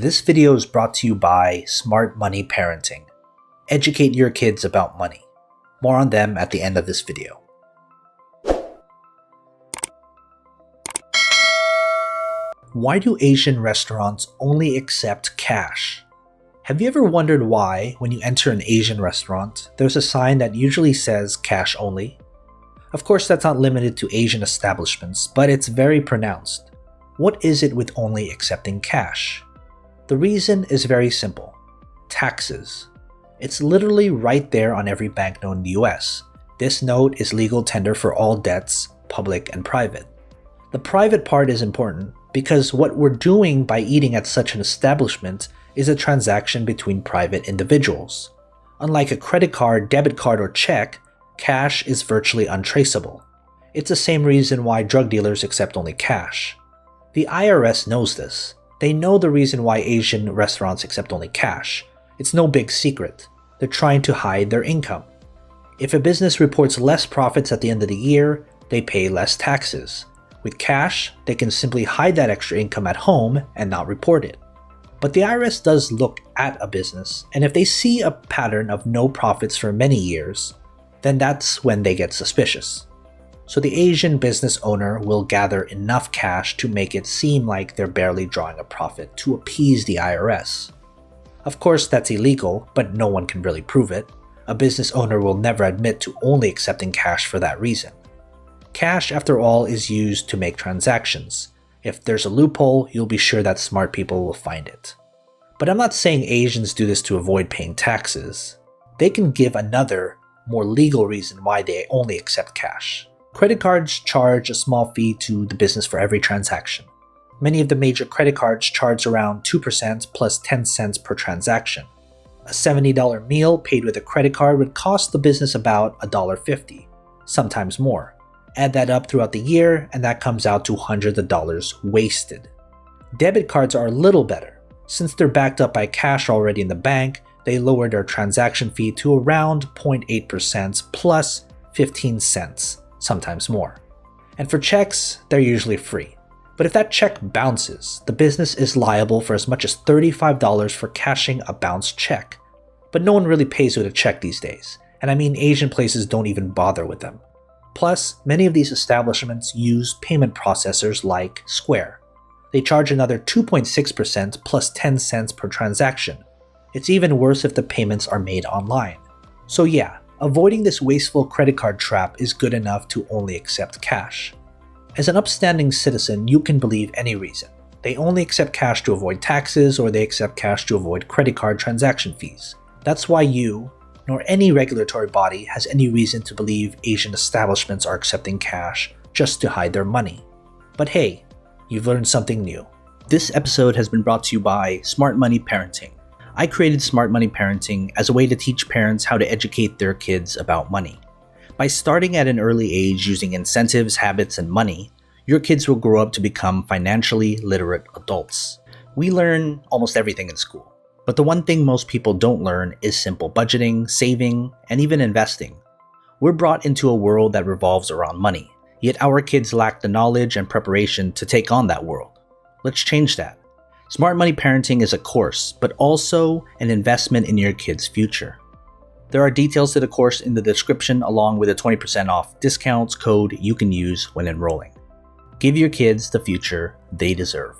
This video is brought to you by Smart Money Parenting. Educate your kids about money. More on them at the end of this video. Why do Asian restaurants only accept cash? Have you ever wondered why, when you enter an Asian restaurant, there's a sign that usually says cash only? Of course, that's not limited to Asian establishments, but it's very pronounced. What is it with only accepting cash? The reason is very simple. Taxes. It's literally right there on every banknote in the US. This note is legal tender for all debts, public and private. The private part is important because what we're doing by eating at such an establishment is a transaction between private individuals. Unlike a credit card, debit card, or check, cash is virtually untraceable. It's the same reason why drug dealers accept only cash. The IRS knows this. They know the reason why Asian restaurants accept only cash. It's no big secret. They're trying to hide their income. If a business reports less profits at the end of the year, they pay less taxes. With cash, they can simply hide that extra income at home and not report it. But the IRS does look at a business, and if they see a pattern of no profits for many years, then that's when they get suspicious. So the Asian business owner will gather enough cash to make it seem like they're barely drawing a profit to appease the IRS. Of course, that's illegal, but no one can really prove it. A business owner will never admit to only accepting cash for that reason. Cash, after all, is used to make transactions. If there's a loophole, you'll be sure that smart people will find it. But I'm not saying Asians do this to avoid paying taxes. They can give another, more legal reason why they only accept cash. Credit cards charge a small fee to the business for every transaction. Many of the major credit cards charge around 2% plus 10 cents per transaction. A $70 meal paid with a credit card would cost the business about $1.50, sometimes more. Add that up throughout the year, and that comes out to hundreds of dollars wasted. Debit cards are a little better. Since they're backed up by cash already in the bank, they lower their transaction fee to around 0.8% plus 15 cents, sometimes more. And for checks, they're usually free. But if that check bounces, the business is liable for as much as $35 for cashing a bounced check. But no one really pays with a check these days, and I mean Asian places don't even bother with them. Plus, many of these establishments use payment processors like Square. They charge another 2.6% plus 10 cents per transaction. It's even worse if the payments are made online. So yeah, avoiding this wasteful credit card trap is good enough to only accept cash. As an upstanding citizen, you can believe any reason. They only accept cash to avoid taxes, or they accept cash to avoid credit card transaction fees. That's why you, nor any regulatory body, has any reason to believe Asian establishments are accepting cash just to hide their money. But hey, you've learned something new. This episode has been brought to you by Smart Money Parenting. I created Smart Money Parenting as a way to teach parents how to educate their kids about money. By starting at an early age using incentives, habits, and money, your kids will grow up to become financially literate adults. We learn almost everything in school, but the one thing most people don't learn is simple budgeting, saving, and even investing. We're brought into a world that revolves around money, yet our kids lack the knowledge and preparation to take on that world. Let's change that. Smart Money Parenting is a course, but also an investment in your kids' future. There are details to the course in the description, along with a 20% off discounts code you can use when enrolling. Give your kids the future they deserve.